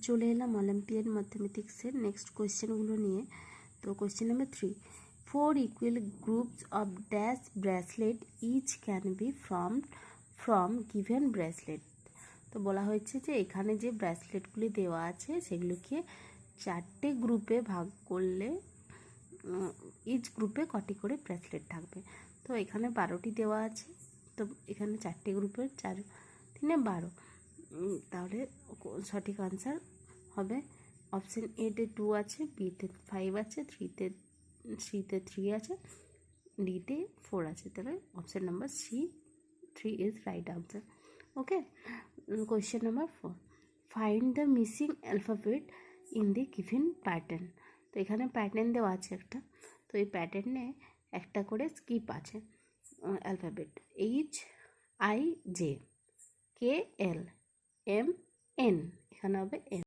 চলে এলাম Olympian ম্যাথমেটিক্সের next কোয়েশ্চেনগুলো নিয়ে। তো question number 3, 4 equal groups of dash bracelet each can be from given bracelet। তো বলা হয়েছে যে এখানে যে ব্রেসলেটগুলি দেওয়া আছে সেগুলোকে 4টে গ্রুপে ভাগ করলে ইচ গ্রুপে কটি করে ব্রেসলেট থাকবে। তো এখানে 12টি দেওয়া আছে, তো এখানে 4টে গ্রুপের 4 3 12, তাহলে সঠিক আনসার হবে অপশন এতে 2 আছে, বিতে 5 আছে, সিতে 3 আছে, ডিতে 4 আছে। তাহলে option number C 3 is right answer. Okay, question number 4, find the missing alphabet in the given pattern. তো এখানে প্যাটার্ন দেওয়া আছে একটা, তো এই প্যাটার্নে একটা করে স্কিপ আছে অ্যালফাবেট, HIJ KL MN, এখানে হবে N।